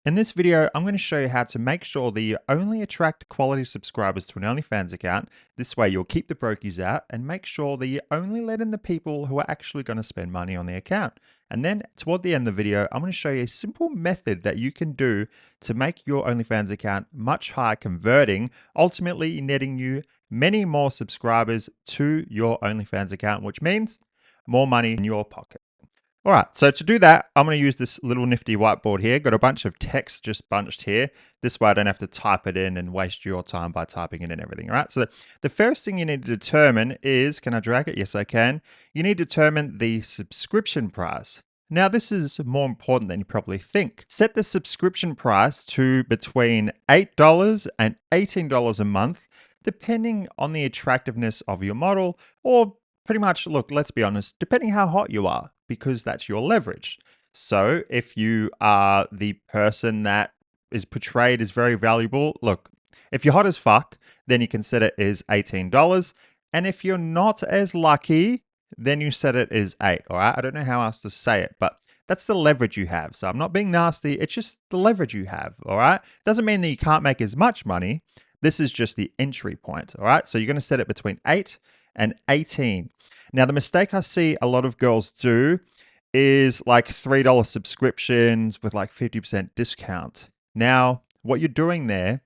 In this video, I'm going to show you how to make sure that you only attract quality subscribers to an OnlyFans account. This way you'll keep the brokies out and make sure that you only let in the people who are actually going to spend money on the account. And then toward the end of the video, I'm going to show you a simple method that you can do to make your OnlyFans account much higher converting, ultimately netting you many more subscribers to your OnlyFans account, which means more money in your pocket. All right, so to do that, I'm going to use this little nifty whiteboard here. Got a bunch of text just bunched here. This way I don't have to type it in and waste your time by typing it in and everything. All right, so the first thing you need to determine is, can I drag it? Yes, I can. You need to determine the subscription price. Now, this is more important than you probably think. Set the subscription price to between $8 and $18 a month, depending on the attractiveness of your model, or pretty much, look, let's be honest, depending how hot you are, because that's your leverage. So if you are the person that is portrayed as very valuable, look, if you're hot as fuck, then you can set it as $18. And if you're not as lucky, then you set it as $8. All right. I don't know how else to say it, but that's the leverage you have. So I'm not being nasty. It's just the leverage you have. All right. Doesn't mean that you can't make as much money. This is just the entry point. All right. So you're going to set it between 8 and 18. Now, the mistake I see a lot of girls do is like $3 subscriptions with like 50% discount. Now, what you're doing there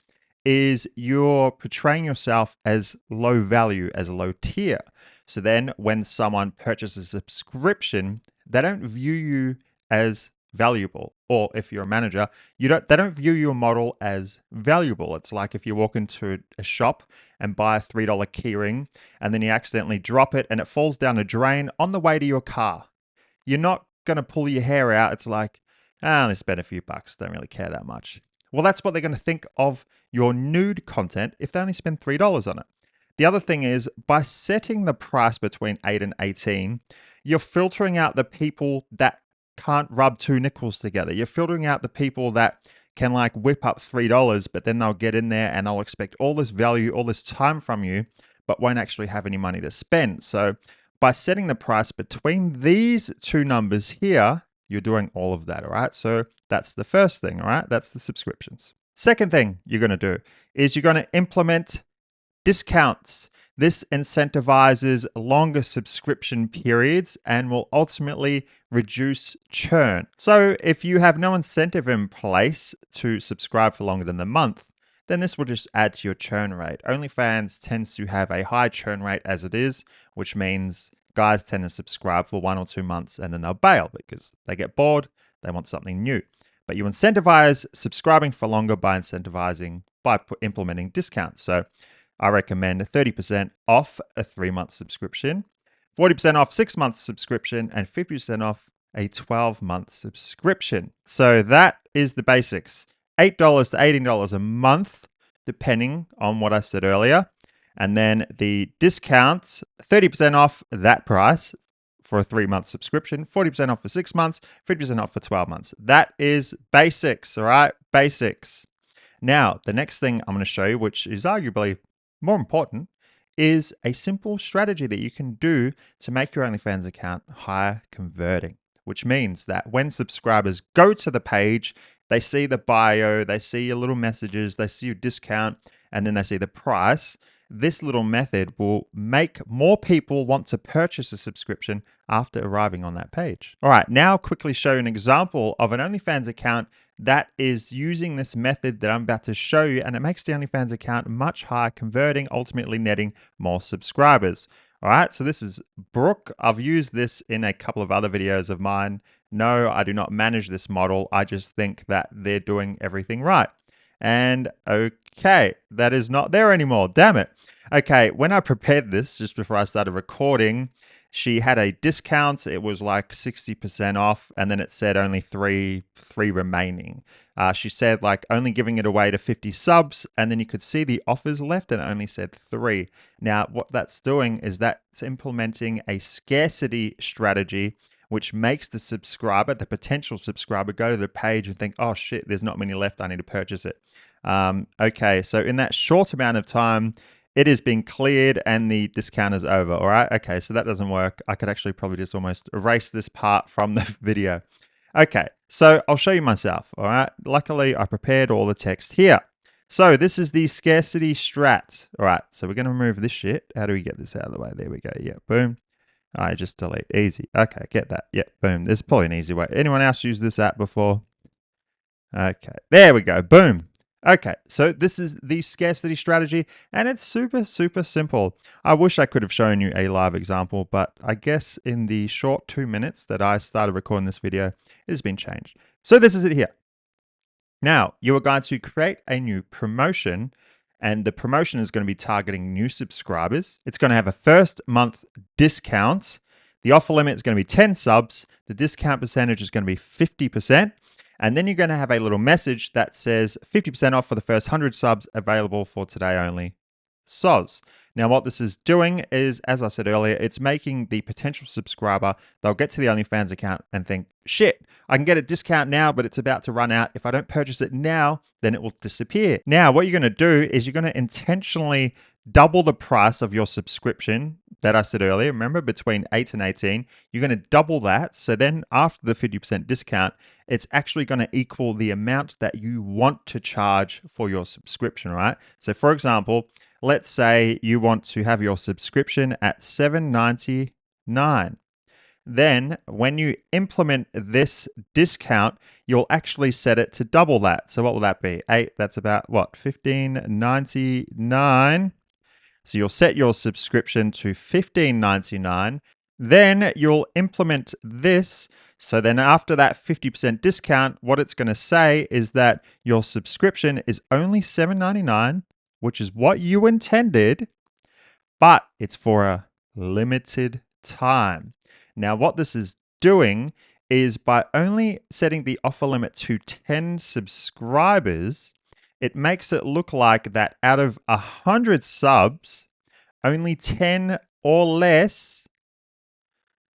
is you're portraying yourself as low value, as low tier. So then when someone purchases a subscription, they don't view you as valuable. Or if you're a manager, they don't view your model as valuable. It's like if you walk into a shop and buy a $3 keyring and then you accidentally drop it and it falls down a drain on the way to your car. You're not going to pull your hair out. It's like, I only spent a few bucks. Don't really care that much. Well, that's what they're going to think of your nude content if they only spend $3 on it. The other thing is, by setting the price between 8 and 18, you're filtering out the people that can't rub two nickels together. You're filtering out the people that can like whip up $3, but then they'll get in there and they'll expect all this value, all this time from you, but won't actually have any money to spend. So by setting the price between these two numbers here, you're doing all of that, all right? So that's the first thing, all right? That's the subscriptions. Second thing you're going to do is you're going to implement discounts. This incentivizes longer subscription periods and will ultimately reduce churn. So if you have no incentive in place to subscribe for longer than the month, then this will just add to your churn rate. OnlyFans tends to have a high churn rate as it is, which means guys tend to subscribe for 1 or 2 months and then they'll bail because they get bored, they want something new. But you incentivize subscribing for longer by implementing discounts. So I recommend 30% off a 3-month subscription, 40% off 6 months subscription, and 50% off a 12-month subscription. So that is the basics. $8 to $18 a month, depending on what I said earlier. And then the discounts, 30% off that price for a 3-month subscription, 40% off for 6 months, 50% off for 12 months. That is basics, all right? Basics. Now, the next thing I'm going to show you, which is arguably more important, is a simple strategy that you can do to make your OnlyFans account higher converting, which means that when subscribers go to the page, they see the bio, they see your little messages, they see your discount, and then they see the price. This little method will make more people want to purchase a subscription after arriving on that page. All right, now quickly show you an example of an OnlyFans account that is using this method that I'm about to show you, and it makes the OnlyFans account much higher converting, ultimately netting more subscribers. All right, so this is Brooke. I've used this in a couple of other videos of mine. No, I do not manage this model. I just think that they're doing everything right. And okay, that is not there anymore. Damn it. Okay, when I prepared this just before I started recording, she had a discount. It was like 60% off, and then it said only three remaining. She said like only giving it away to 50 subs, and then you could see the offers left, and it only said 3. Now, what that's doing is that's implementing a scarcity strategy, which makes the potential subscriber, go to the page and think, oh shit, there's not many left, I need to purchase it. Okay, so in that short amount of time, it is being cleared and the discount is over, all right? Okay, so that doesn't work. I could actually probably just almost erase this part from the video. Okay, So I'll show you myself, all right? Luckily, I prepared all the text here. So this is the scarcity strat. All right, so we're going to remove this shit. How do we get this out of the way? There we go. Yeah, boom. I just delete. Easy. Okay, get that. Yeah, boom. There's probably an easy way. Anyone else use this app before? Okay, there we go. Boom. Okay, so this is the scarcity strategy, and it's super, super simple. I wish I could have shown you a live example, but I guess in the short 2 minutes that I started recording this video, it has been changed. So this is it here. Now, you are going to create a new promotion, and the promotion is going to be targeting new subscribers. It's going to have a first month discount. The offer limit is going to be 10 subs. The discount percentage is going to be 50%. And then you're going to have a little message that says 50% off for the first 100 subs, available for today only. SOS. Now, what this is doing is, as I said earlier, it's making the potential subscriber, they'll get to the OnlyFans account and think, shit, I can get a discount now, but it's about to run out. If I don't purchase it now, then it will disappear. Now, what you're going to do is you're going to intentionally double the price of your subscription that I said earlier. Remember, between 8 and 18, you're going to double that. So then after the 50% discount, it's actually going to equal the amount that you want to charge for your subscription, right? So for example, let's say you want to have your subscription at $7.99. Then when you implement this discount, you'll actually set it to double that. So what will that be? 8, that's about what? $15.99. So you'll set your subscription to $15.99. Then you'll implement this. So then after that 50% discount, what it's going to say is that your subscription is only $7.99, which is what you intended, but it's for a limited time. Now, what this is doing is by only setting the offer limit to 10 subscribers, it makes it look like that out of 100 subs, only 10 or less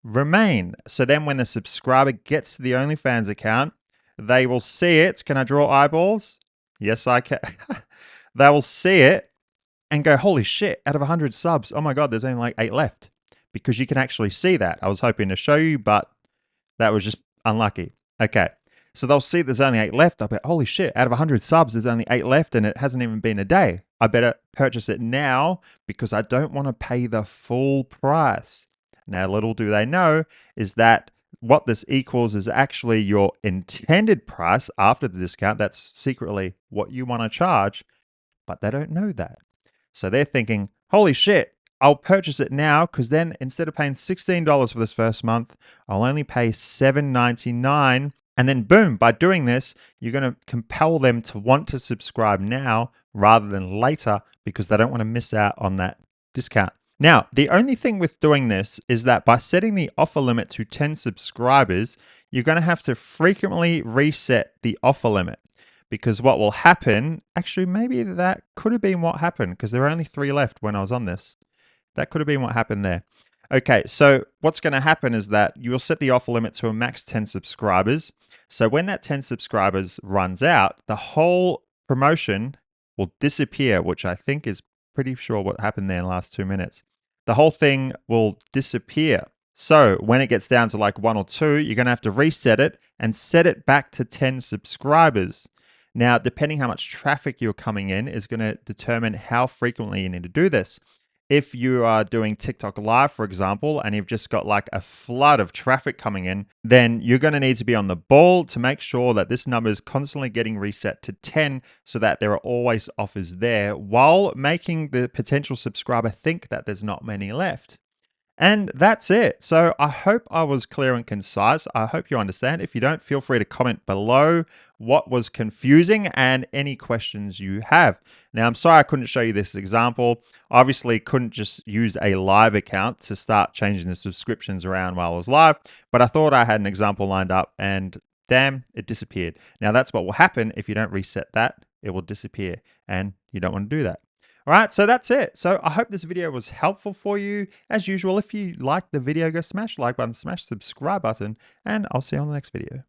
remain. So then when the subscriber gets to the OnlyFans account, they will see it. Can I draw eyeballs? Yes, I can. They will see it and go, holy shit, out of 100 subs, oh my God, there's only like 8 left. Because you can actually see that. I was hoping to show you, but that was just unlucky. Okay, so they'll see there's only 8 left. I'll be, holy shit, out of 100 subs, there's only 8 left and it hasn't even been a day. I better purchase it now because I don't want to pay the full price. Now, little do they know is that what this equals is actually your intended price after the discount. That's secretly what you want to charge, but they don't know that. So they're thinking, holy shit, I'll purchase it now because then instead of paying $16 for this first month, I'll only pay $7.99. And then boom, by doing this, you're going to compel them to want to subscribe now rather than later because they don't want to miss out on that discount. Now, the only thing with doing this is that by setting the offer limit to 10 subscribers, you're going to have to frequently reset the offer limit. Because what will happen, actually, maybe that could have been what happened because there were only 3 left when I was on this. That could have been what happened there. Okay, so what's going to happen is that you will set the offer limit to a max 10 subscribers. So when that 10 subscribers runs out, the whole promotion will disappear, which I think is pretty sure what happened there in the last 2 minutes. The whole thing will disappear. So when it gets down to like 1 or 2, you're going to have to reset it and set it back to 10 subscribers. Now, depending how much traffic you're coming in is going to determine how frequently you need to do this. If you are doing TikTok Live, for example, and you've just got like a flood of traffic coming in, then you're going to need to be on the ball to make sure that this number is constantly getting reset to 10 so that there are always offers there while making the potential subscriber think that there's not many left. And that's it. So I hope I was clear and concise. I hope you understand. If you don't, feel free to comment below what was confusing and any questions you have. Now, I'm sorry I couldn't show you this example. Obviously, couldn't just use a live account to start changing the subscriptions around while I was live, but I thought I had an example lined up and damn, it disappeared. Now, that's what will happen if you don't reset that. It will disappear and you don't want to do that. All right, so that's it. So I hope this video was helpful for you. As usual, if you liked the video, go smash the like button, smash the subscribe button, and I'll see you on the next video.